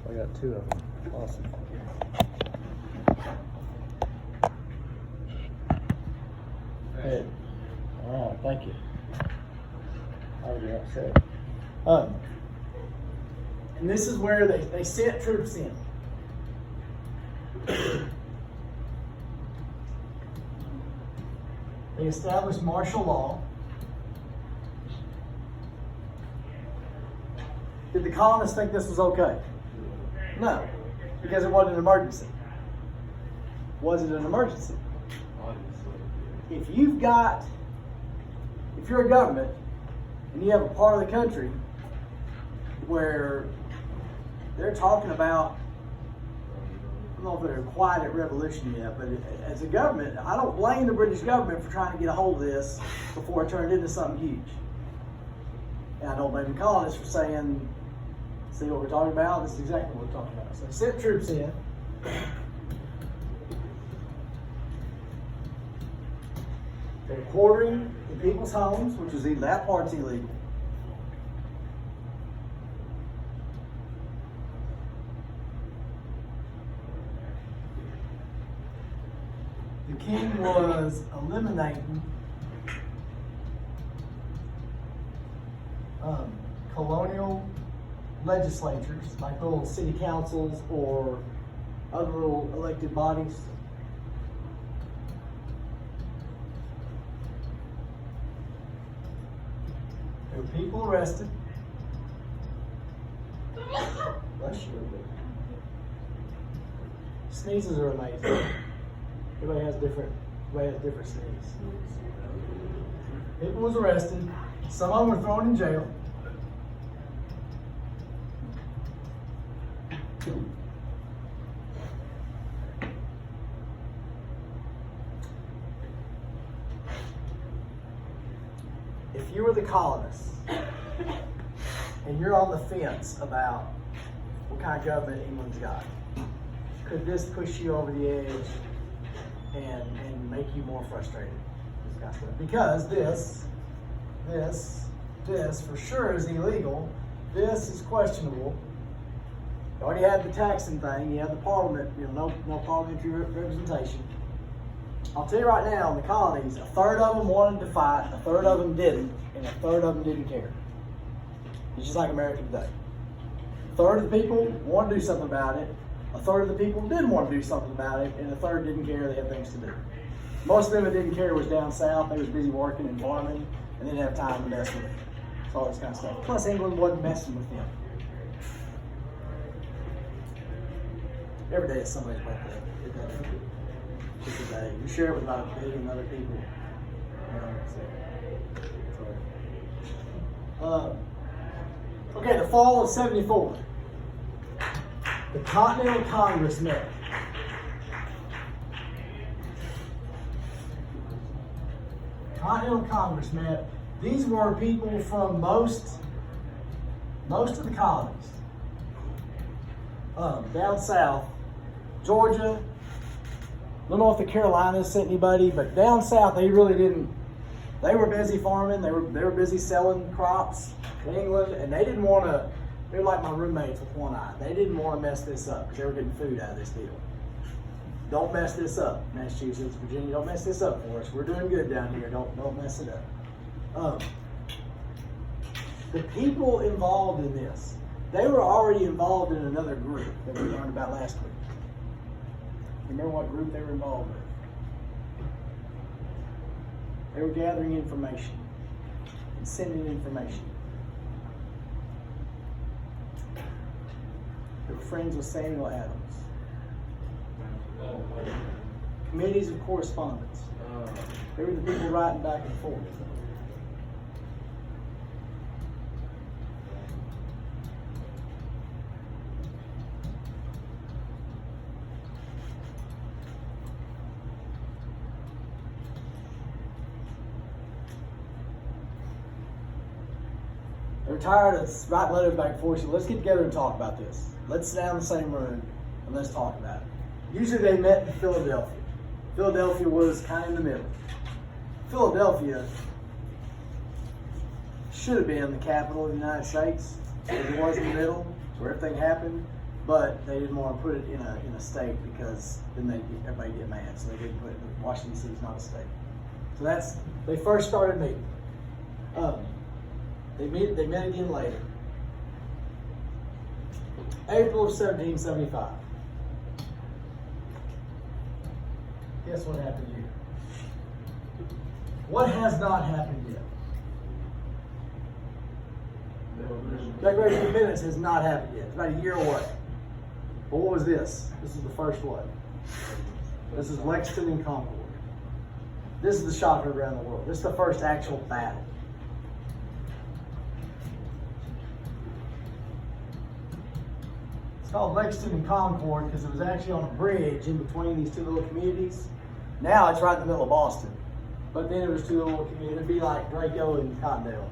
I got two of them. Awesome. Hey. All right, thank you. I'll be upset. And this is where they sent troops in. They established martial law. Did the colonists think this was okay? No, because it wasn't an emergency. Was it an emergency? If you're a government and you have a part of the country where they're talking about, I don't know if they're a quiet revolution yet, but as a government, I don't blame the British government for trying to get a hold of this before it turned into something huge. And I don't blame the colonists for saying, see what we're talking about? This is exactly what we're talking about. So they sent troops in. They're quartering in people's homes, which is that part's illegal. The king was eliminating colonial legislatures, like little city councils or other little elected bodies. There were people arrested. Bless you. Sneezes are amazing. Everybody has different sneezes. People was arrested. Some of them were thrown in jail. If you were the colonists and you're on the fence about what kind of government England's got, could this push you over the edge and make you more frustrated? This kind of stuff? Because this for sure is illegal. This is questionable. You already had the taxing thing. You had the parliament, no parliamentary representation. I'll tell you right now, in the colonies, a third of them wanted to fight, a third of them didn't, and a third of them didn't care. It's just like America today. A third of the people wanted to do something about it, a third of the people didn't want to do something about it, and a third didn't care. They had things to do. Most of them that didn't care was down south. They was busy working and farming, and didn't have time to mess with it. So all this kind of stuff. Plus, England wasn't messing with them. Every day is somebody's birthday. It doesn't. Just a day. You share it with about 1 billion other people. Okay, the fall of '74. The Continental Congress met. Continental Congress met. These were people from most of the colonies. Down south, Georgia. I don't know if the Carolinas sent anybody, but down south they really didn't. They were busy farming. They were busy selling crops in England, and they didn't want to. They were like my roommates with one eye. They didn't want to mess this up because they were getting food out of this deal. Don't mess this up, Massachusetts, Virginia. Don't mess this up for us. We're doing good down here. Don't mess it up. The people involved in this, they were already involved in another group that we learned about last week. Remember what group they were involved with? They were gathering information and sending information. They were friends with Samuel Adams. Committees of correspondence. They were the people writing back and forth. They're tired of writing letters back and forth. So let's get together and talk about this. Let's sit down in the same room and let's talk about it. Usually they met in Philadelphia. Philadelphia was kind of in the middle. Philadelphia should have been the capital of the United States. It was in the middle, where everything happened. but they didn't want to put it in a state because then everybody get mad. So they didn't put it. Washington D.C. is not a state. So they first started meeting. They met again later. April of 1775. Guess what happened here? What has not happened yet? Declaration of Independence has not happened yet. It's about a year away. But what was this? This is the first one. This is Lexington and Concord. This is the shock around the world. This is the first actual battle. It's called Lexington and Concord because it was actually on a bridge in between these two little communities. Now it's right in the middle of Boston. But then it was two little communities. It'd be like Draco and Cottondale.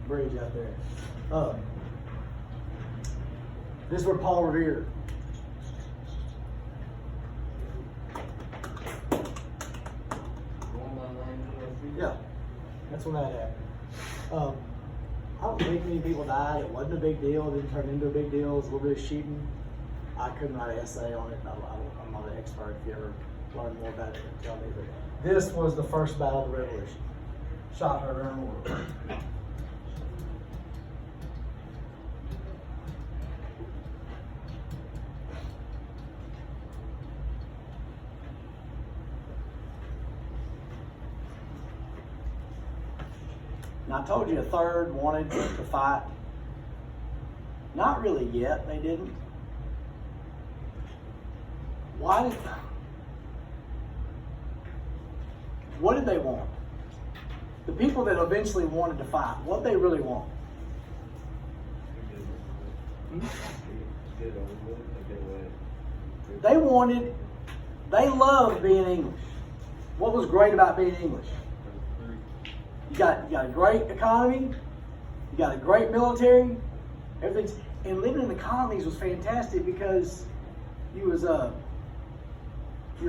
Bridge out there. This is where Paul Revere. Yeah, that's when that happened. I don't think many people died. It wasn't a big deal. It didn't turn into a big deal. It was a little bit of shooting. I couldn't write an essay on it. I'm not an expert. If you ever learn more about it, tell me. But this was the first battle of the Revolution. Shot her around the world. Now, I told you a third wanted to fight. Not really yet, they didn't. What did they want? The people that eventually wanted to fight, what they really want? They loved being English. What was great about being English? You got a great economy, you got a great military, everything's, and living in the colonies was fantastic because you were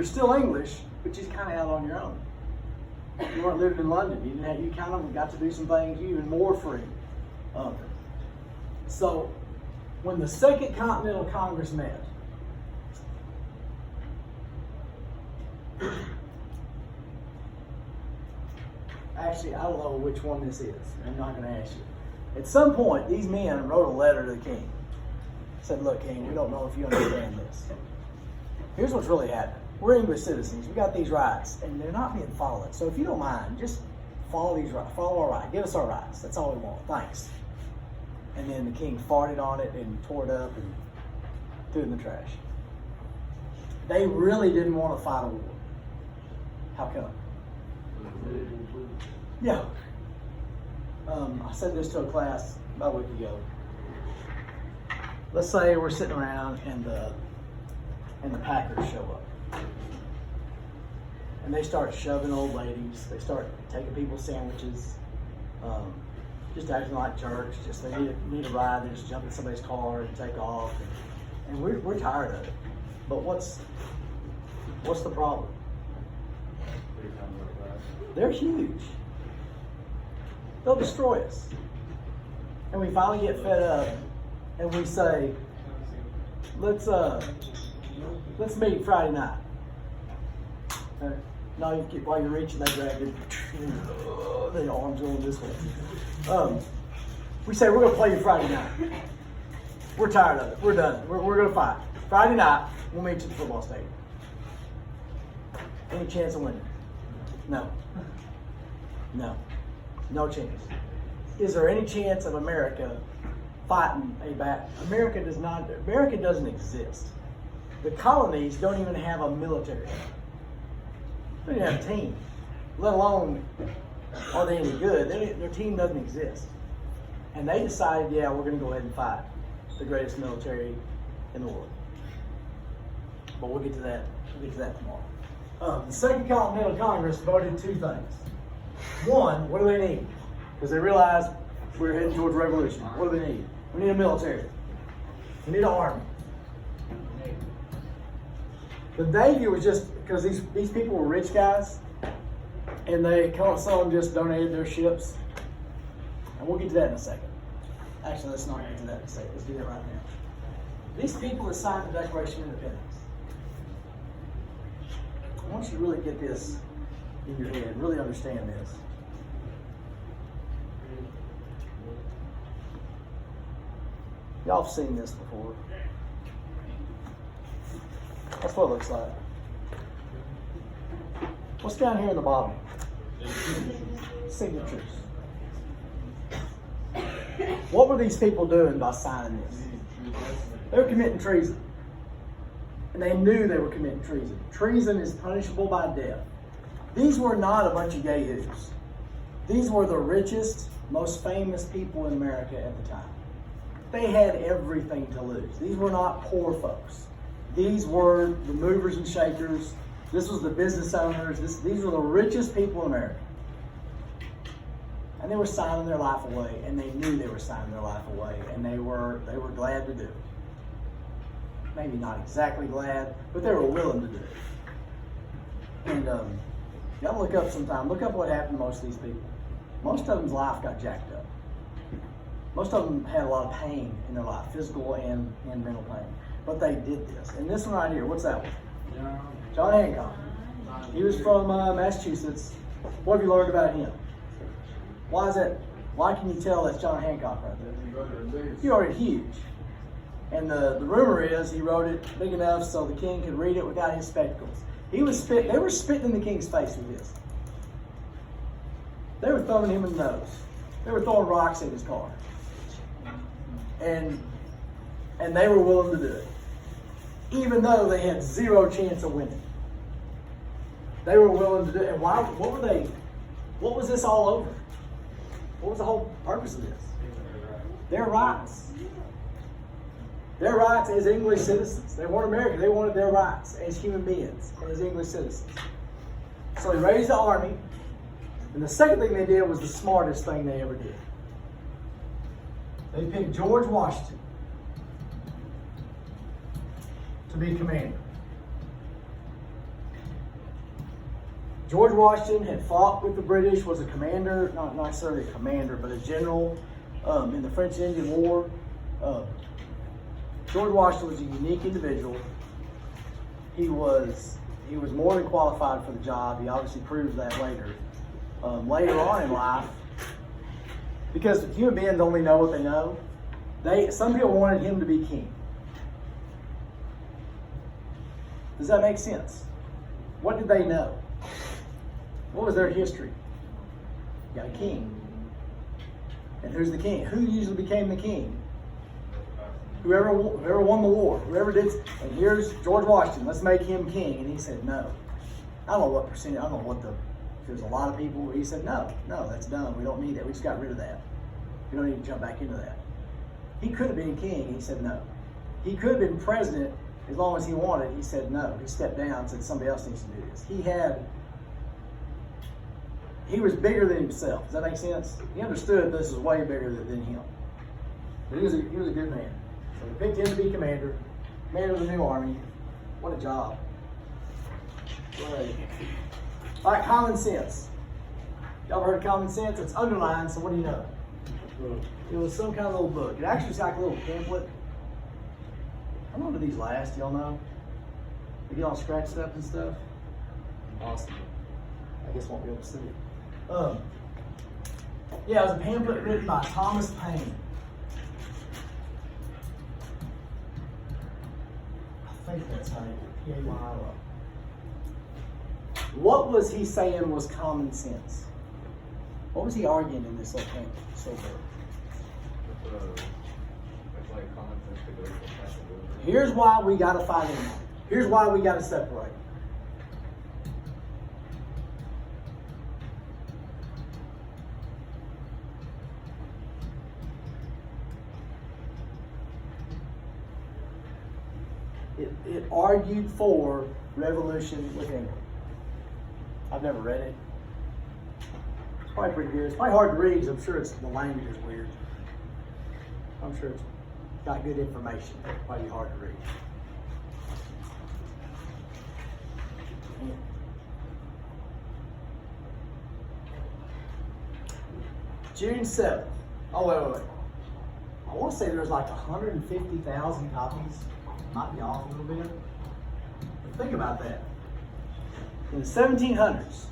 still English, but you're kind of out on your own. You weren't living in London. You kind of got to do some things even more free. So when the Second Continental Congress met, actually, I don't know which one this is. I'm not going to ask you. At some point, these men wrote a letter to the king. Said, look, king, we don't know if you understand this. Here's what's really happening. We're English citizens. We got these rights, and they're not being followed. So if you don't mind, just follow these rights. Follow our rights. Give us our rights. That's all we want. Thanks. And then the king farted on it and tore it up and threw it in the trash. They really didn't want to fight a war. How come? Yeah. I said this to a class about a week ago. Let's say we're sitting around and the Packers show up. And they start shoving old ladies. They start taking people's sandwiches. Just acting like jerks. Just they need a ride. They just jump in somebody's car and take off. And we're tired of it. But what's the problem? They're huge. They'll destroy us. And we finally get fed up and we say, let's meet Friday night. No, while you're reaching, they grab you. The arms going this way. We say, we're going to play you Friday night. We're tired of it. We're done. We're going to fight. Friday night, we'll meet you at the football stadium. Any chance of winning? No. No chance. Is there any chance of America fighting a battle? America doesn't exist. The colonies don't even have a military. They don't even have a team. Let alone are they any good. Their team doesn't exist. And they decided, yeah, we're going to go ahead and fight the greatest military in the world. But we'll get to that. Tomorrow. The Second Continental Congress voted two things. One, what do they need? Because they realized we're heading towards revolution. What do they need? We need a military. We need an army. The Navy was just, because these people were rich guys, and some of them just donated their ships. And we'll get to that in a second. Actually, let's not get to that in a second. Let's do that right now. These people that signed the Declaration of Independence. I want you to really get this in your head, really understand this. Y'all have seen this before. That's what it looks like. What's down here in the bottom? Signatures. What were these people doing by signing this? They were committing treason. And they knew they were committing treason. Treason is punishable by death. These were not a bunch of yahoos. These were the richest, most famous people in America at the time. They had everything to lose. These were not poor folks. These were the movers and shakers. This was the business owners. These were the richest people in America. And they were signing their life away, and they knew they were signing their life away, and they were glad to do it. Maybe not exactly glad, but they were willing to do it. And y'all look up sometime. Look up what happened to most of these people. Most of them's life got jacked up. Most of them had a lot of pain in their life, physical and mental pain. But they did this. And this one right here, what's that one? John Hancock. He was from Massachusetts. What have you learned about him? Why is that? Why can you tell that's John Hancock right there? He wrote it huge. And the rumor is he wrote it big enough so the king could read it without his spectacles. They were spitting in the king's face with this. They were throwing him in the nose. They were throwing rocks in his car. And they were willing to do it. Even though they had zero chance of winning. They were willing to do it. And why? What were they? What was this all over? What was the whole purpose of this? Their rights. Their rights as English citizens. They weren't American. They wanted their rights as human beings, as English citizens. So he raised the army. And the second thing they did was the smartest thing they ever did. They picked George Washington to be commander. George Washington had fought with the British, was a commander, not necessarily a commander, but a general in the French and Indian War. George Washington was a unique individual. He was more than qualified for the job. He obviously proved that later. Later on in life, because human beings only know what they know, some people wanted him to be king. Does that make sense? What did they know? What was their history? You got a king. And who's the king? Who usually became the king? Whoever won the war. Whoever did. And here's George Washington. Let's make him king. And he said no. I don't know what percentage. I don't know if there's a lot of people. He said no, that's done. We don't need that. We just got rid of that. We don't need to jump back into that. He could have been king. He said no. He could have been president as long as he wanted. He said no. He stepped down and said somebody else needs to do this. He was bigger than himself. Does that make sense? He understood this was way bigger than him. But he was a good man. So they picked him to be commander of the new army. What a job. Right. All right, common sense. Y'all heard of common sense? It's underlined, so what do you know? It was some kind of little book. It actually was like a little pamphlet. How long do these last? Y'all know? They get all scratched up and stuff. Awesome. I guess won't be able to see it. Yeah, it was a pamphlet written by Thomas Paine. I think that's how you P-A-Y-N. What was he saying was common sense? What was he arguing in this little pamphlet? So good. Here's why we got to fight him. Here's why we got to separate. It argued for revolution with England. I've never read it. It's probably pretty good. It's probably hard to read, 'cause I'm sure the language is weird. I'm sure it's got good information. It's probably hard to read. Yeah. June 7th. Oh, wait. I want to say there was like 150,000 copies. Might be off a little bit. But think about that. In the 1700s,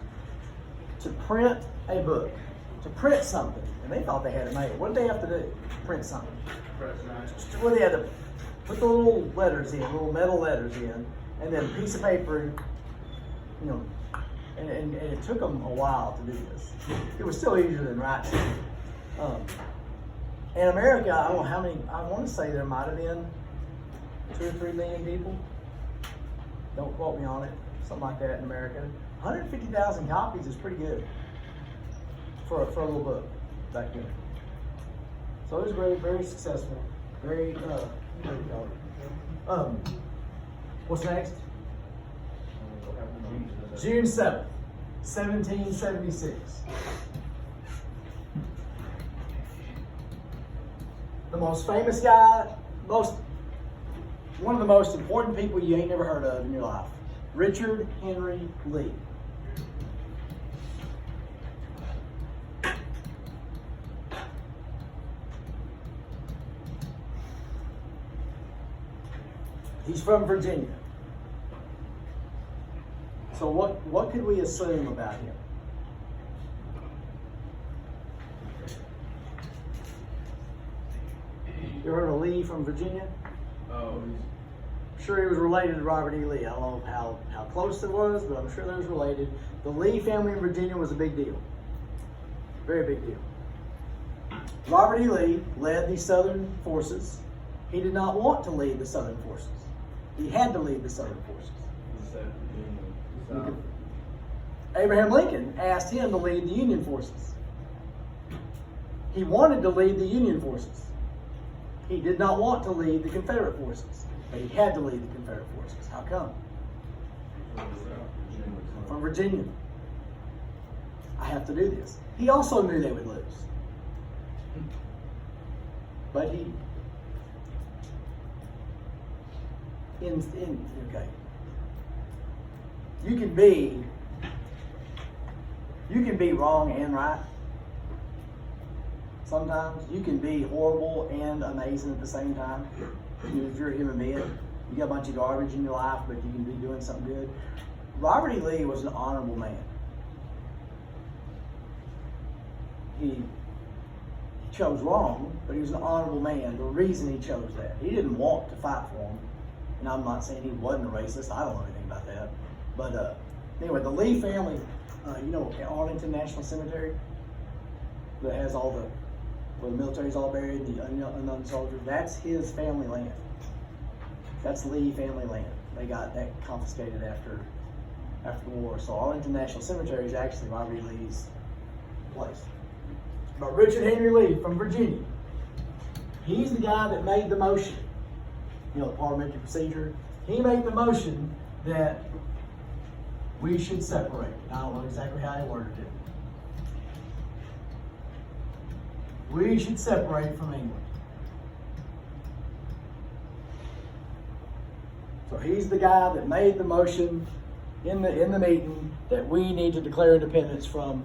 to print a book, to print something, and they thought they had it made. What did they have to do? Print something. Well, they had to put the little letters in, little metal letters in, and then a piece of paper, you know, and it took them a while to do this. It was still easier than writing. In America, I don't know how many, I want to say there might have been 2 or 3 million people. Don't quote me on it. Something like that in America. 150,000 copies is pretty good for a little book back then. So it was very, very successful. Very, what's next? June 7th, 1776. The most famous guy, one of the most important people you ain't never heard of in your life. Richard Henry Lee. He's from Virginia. So what could we assume about him? You ever heard of Lee from Virginia? Oh, I'm sure he was related to Robert E. Lee. I don't know how close it was, but I'm sure they was related. The Lee family in Virginia was a big deal. Very big deal. Robert E. Lee led the Southern forces. He did not want to lead the Southern forces. He had to lead the Southern forces. Abraham Lincoln asked him to lead the Union forces. He wanted to lead the Union forces. He did not want to lead the Confederate forces, but he had to lead the Confederate forces. How come? From Virginia. I have to do this. He also knew they would lose. But okay. You can be wrong and right. Sometimes you can be horrible and amazing at the same time. If you're a human being, you got a bunch of garbage in your life, but you can be doing something good. Robert E. Lee was an honorable man. He chose wrong, but he was an honorable man. The reason he chose that, he didn't want to fight for him. And I'm not saying he wasn't a racist. I don't know anything about that. But anyway, the Lee family, you know, Arlington National Cemetery, that has all where the military's all buried, the unknown soldiers, that's his family land. That's Lee family land. They got that confiscated after the war. So Arlington National Cemetery is actually Robert E. Lee's place. But Richard Henry Lee from Virginia, he's the guy that made the motion. You know, the parliamentary procedure. He made the motion that we should separate. I don't know exactly how he worded it. We should separate from England. So he's the guy that made the motion in the meeting that we need to declare independence from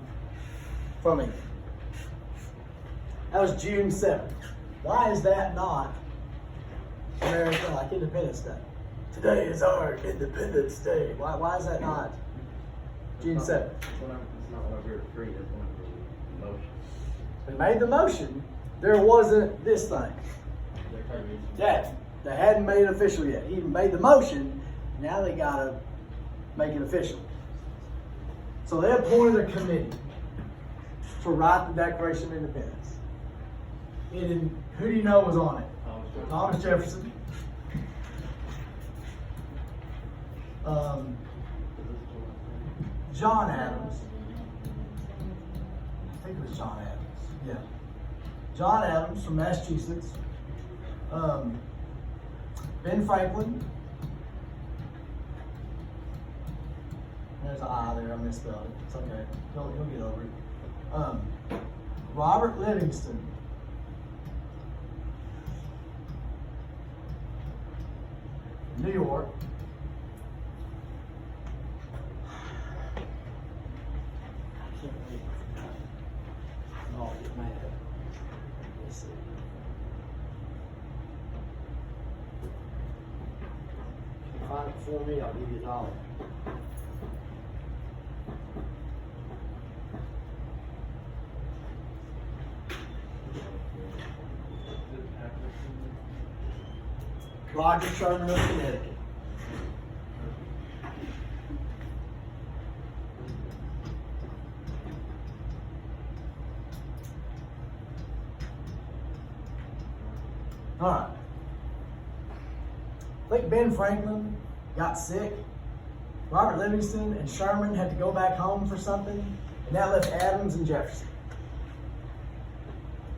England. That was June 7th. Why is that not American, like Independence Day? Today is our Independence Day. Why is that not June 7th? It's not one of your three, it's one of the motions. They made the motion. There wasn't this thing. They hadn't made it official yet. He made the motion. Now they gotta make it official. So they appointed a committee to write the Declaration of Independence. And who do you know was on it? Thomas Jefferson. John Adams. I think it was John Adams. Yeah. John Adams from Massachusetts. Ben Franklin. There's an I there, I misspelled it. It's okay. He'll get over it. Robert Livingston. New York. I can't believe I forgot. Oh, get mad. Let's see. sign it for me, I'll give you $1. Roger Sherman of Connecticut. All right. I think Ben Franklin got sick. Robert Livingston and Sherman had to go back home for something, and that left Adams and Jefferson.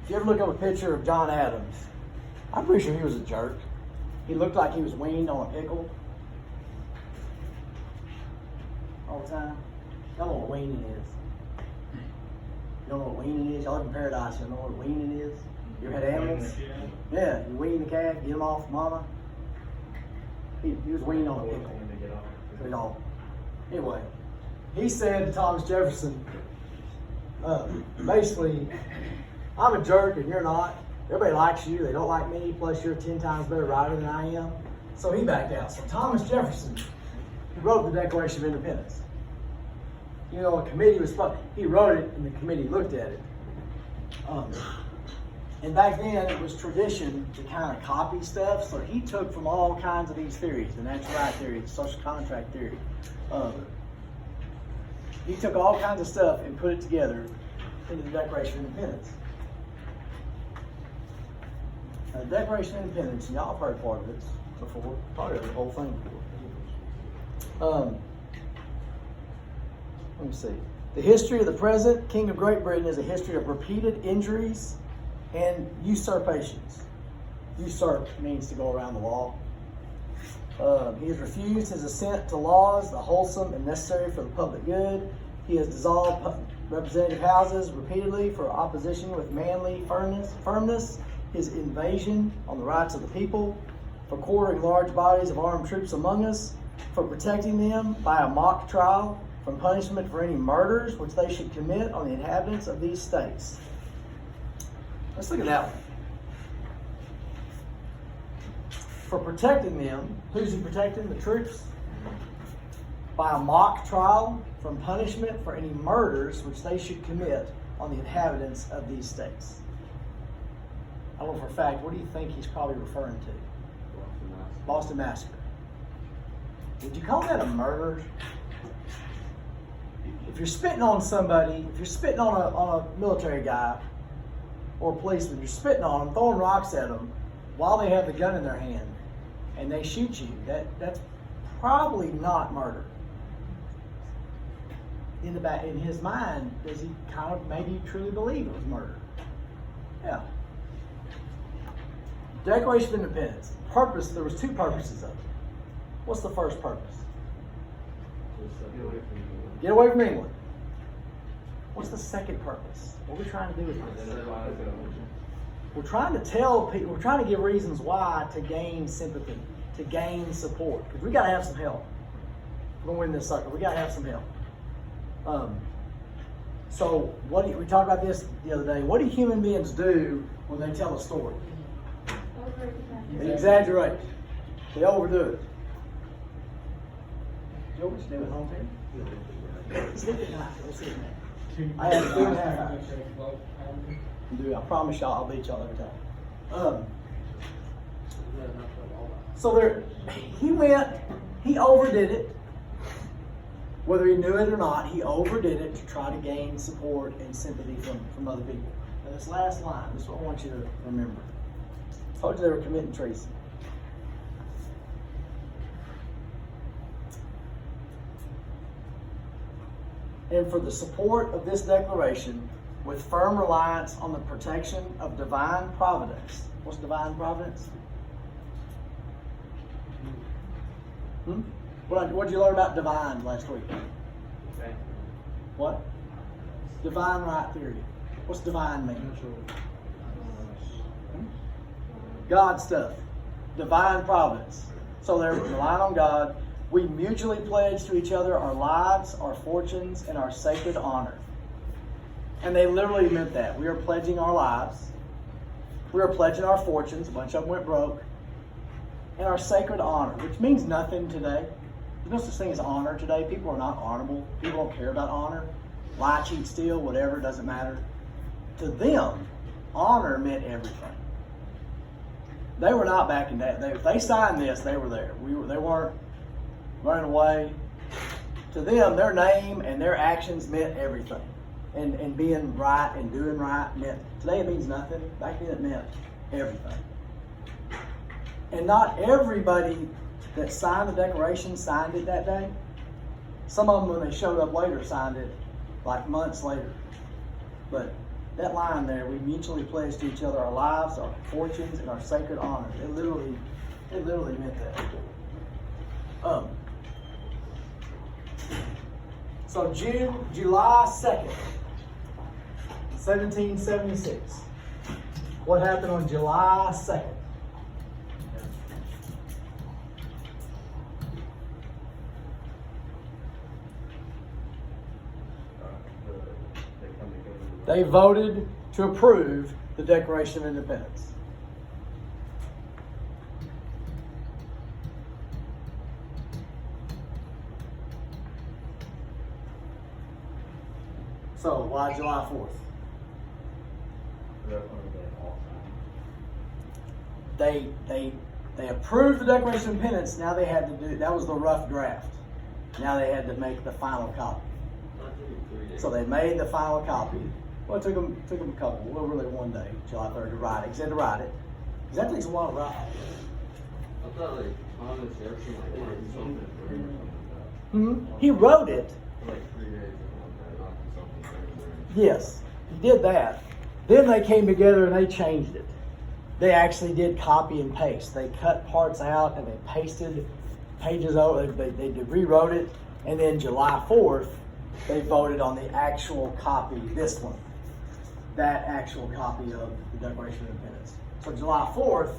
If you ever look up a picture of John Adams, I'm pretty sure he was a jerk. He looked like he was weaned on a pickle all the time. Y'all know what weaning is. You don't know what weaning is? Y'all live in paradise, you don't know what weaning is? You ever had animals? Yeah, you wean the calf, get him off mama. He was weaned on a pickle. So y'all, anyway, he said to Thomas Jefferson, basically, I'm a jerk and you're not. Everybody likes you, they don't like me, plus you're 10 times better writer than I am. So he backed out. So Thomas Jefferson, he wrote the Declaration of Independence. You know, a committee was, he wrote it and the committee looked at it. And back then it was tradition to kind of copy stuff, so he took from all kinds of these theories, the natural right theory, the social contract theory. He took all kinds of stuff and put it together into the Declaration of Independence. Now, the Declaration of Independence, and y'all have heard part of this before, probably the whole thing before. Let me see. The history of the present King of Great Britain is a history of repeated injuries and usurpations. Usurp means to go around the law. He has refused his assent to laws, the wholesome and necessary for the public good. He has dissolved representative houses repeatedly for opposition with manly firmness, his invasion on the rights of the people, for quartering large bodies of armed troops among us, for protecting them by a mock trial from punishment for any murders which they should commit on the inhabitants of these states. Let's look at that one. For protecting them, who's he protecting? The troops? By a mock trial from punishment for any murders which they should commit on the inhabitants of these states. I know for a fact, what do you think he's probably referring to? Boston Massacre. Would you call that a murder? If you're spitting on somebody, if you're spitting on a military guy or a policeman, you're spitting on them, throwing rocks at them while they have the gun in their hand and they shoot you, that's probably not murder. In his mind, does he kind of maybe truly believe it was murder? Yeah. Declaration of Independence. Purpose, there was two purposes of it. What's the first purpose? Get away from England. What's the second purpose? What are we trying to do with this? We're trying to tell people, we're trying to give reasons why to gain sympathy, to gain support. Because we got to have some help. We're going to win this sucker. We got to have some help. So we talked about this the other day. What do human beings do when they tell a story? They exaggerate. They overdo it. Joe, what you do at home, man? Sleep at night. Let's see it, man. I have 2.5 hours. I promise y'all I'll beat y'all every time. So he overdid it. Whether he knew it or not, he overdid it to try to gain support and sympathy from other people. And this last line, this is what I want you to remember. I told you they were committing treason. And for the support of this declaration, with firm reliance on the protection of divine providence. What's divine providence? What did you learn about divine last week? Okay. What? Divine right theory. What's divine mean? God stuff. Divine providence. So they're relying on God. We mutually pledge to each other our lives, our fortunes, and our sacred honor. And they literally meant that. We are pledging our lives. We are pledging our fortunes. A bunch of them went broke. and our sacred honor, which means nothing today. There's no such thing as honor today. People are not honorable. People don't care about honor. Lie, cheat, steal, whatever, doesn't matter. To them, honor meant everything. They were not back in that. If they signed this, they were there. They weren't running away. To them, their name and their actions meant everything. And being right and doing right meant, today it means nothing. Back then it meant everything. And not everybody that signed the Declaration signed it that day. Some of them, when they showed up later, signed it like months later. But that line there, we mutually pledge to each other our lives, our fortunes, and our sacred honor. It literally meant that. So July 2nd, 1776. What happened on July 2nd? They voted to approve the Declaration of Independence. So why July 4th? They approved the Declaration of Independence. Now they had to do, that was the rough draft. Now they had to make the final copy. So they made the final copy. Well, it took them a couple, well, really one day, July 3rd, to write it. He said to write it. Because that takes a while to write. I thought like Thomas Jefferson like wrote something for him or something like that. He wrote it. For like 3 days or something like that, something. Yes, he did that. Then they came together and they changed it. They actually did copy and paste. They cut parts out and they pasted pages over. They rewrote it. And then July 4th, they voted on the actual copy, this one. That actual copy of the Declaration of Independence. So July 4th,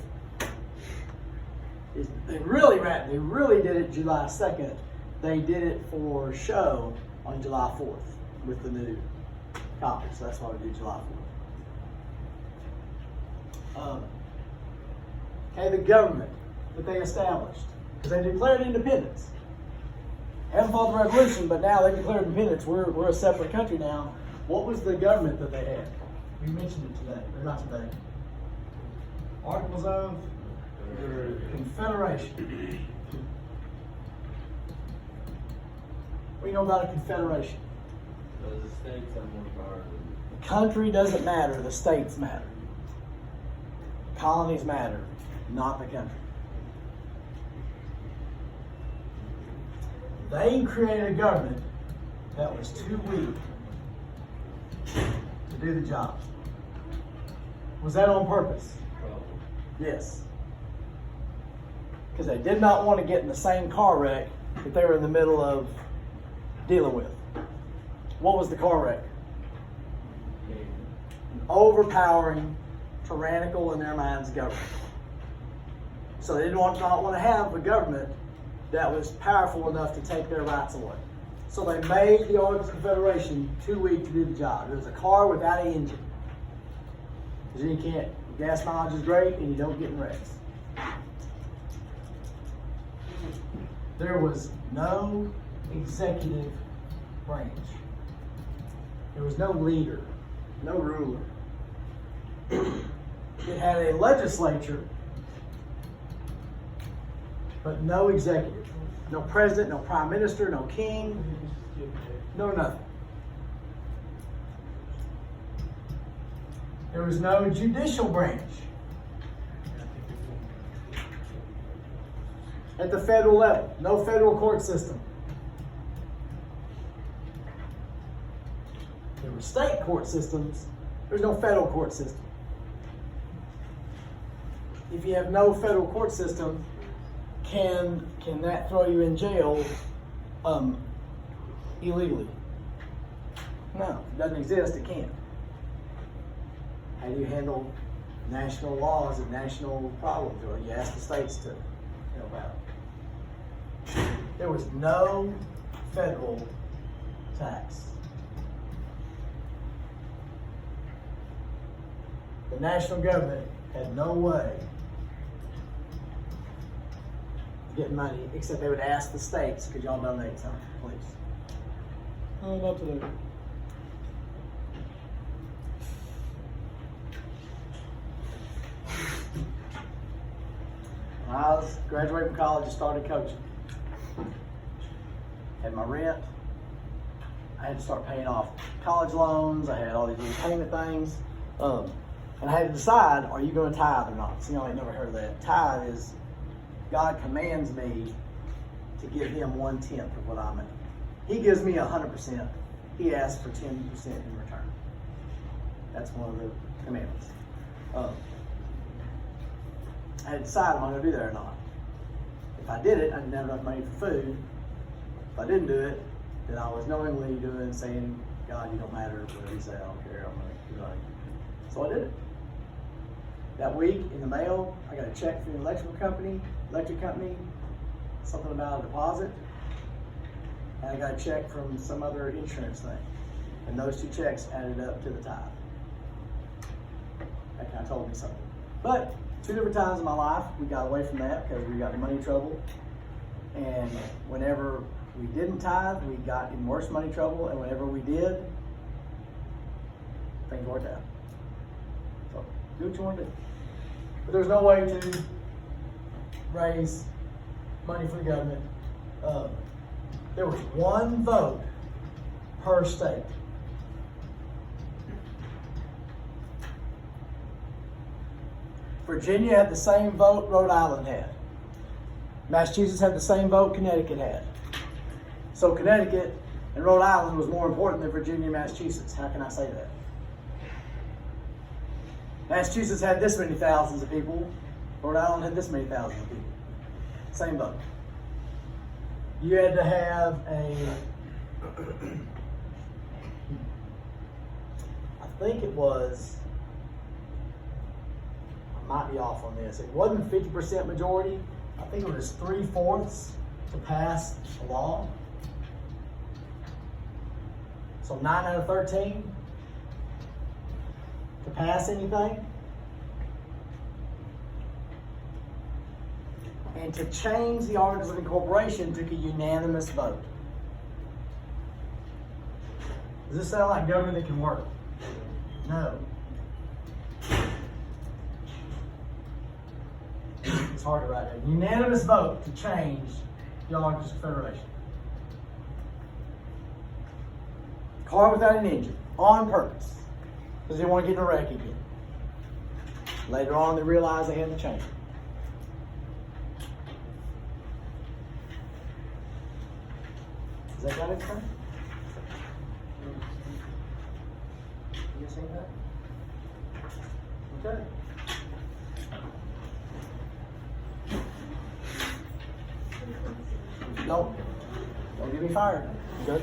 they really did it July 2nd. They did it for show on July 4th with the new copy. So that's why we do July 4th. The government that they established, because they declared independence. Haven't fought the revolution, but now they declared independence. We're a separate country now. What was the government that they had? We mentioned it today, or not today. Articles of Confederation. What do you know about a confederation? Does the states have more power than The country doesn't matter, the states matter. Colonies matter, not the country. They created a government that was too weak to do the job. Was that on purpose? trouble? Yes. Because they did not want to get in the same car wreck that they were in the middle of dealing with. What was the car wreck? An overpowering, tyrannical in their minds government. So they did not want to have a government that was powerful enough to take their rights away. So they made the Articles of Confederation too weak to do the job. It was a car without an engine. Because you can't, gas mileage is great and you don't get in wrecks. There was no executive branch. There was no leader, no ruler. It had a legislature, but no executive. No president, no prime minister, no king, no nothing. There was no judicial branch. At the federal level, no federal court system. There were state court systems, there's no federal court system. If you have no federal court system, can that throw you in jail illegally? No, it doesn't exist, it can't. How do you handle national laws and national problems? Or you ask the states to help out. There was no federal tax. The national government had no way getting money, except they would ask the states, could y'all donate some, please? Oh, not today. When I was graduating from college, I started coaching. Had my rent. I had to start paying off college loans. I had all these little payment things. And I had to decide, are you going to tithe or not? So, you know, I never heard of that. Tithe is God commands me to give him 1/10 of what I make. He gives me 100%. He asks for 10% in return. That's one of the commandments. I had to decide, am I going to do that or not? If I did it, I didn't have enough money for food. If I didn't do it, then I was knowingly saying, God, you don't matter, whatever you say, I don't care, I'm going to do it. So I did it. That week in the mail, I got a check from the electric company, something about a deposit, and I got a check from some other insurance thing. And those two checks added up to the tithe. That kind of told me something. But 2 different times in my life, we got away from that because we got in money trouble. And whenever we didn't tithe, we got in worse money trouble. And whenever we did, things worked out. So do what you want to do. But there's no way to raise money for the government. There was 1 vote per state. Virginia had the same vote Rhode Island had. Massachusetts had the same vote Connecticut had. So Connecticut and Rhode Island was more important than Virginia and Massachusetts. How can I say that? Massachusetts had this many thousands of people. Rhode Island had this many thousands of people. Same vote. You had to have I think it was, I might be off on this, it wasn't 50% majority. I think it was 3/4 to pass a law. So 9 out of 13 to pass anything. And to change the Articles of Incorporation took a unanimous vote. Does this sound like government that can work? No. It's hard to write down. Unanimous vote to change the Articles of Federation. Car without an engine, on purpose, because they want to get in a wreck again. Later on, they realized they had to change it. Is that got it, sir? You seen that? Okay. Don't get me fired. You good?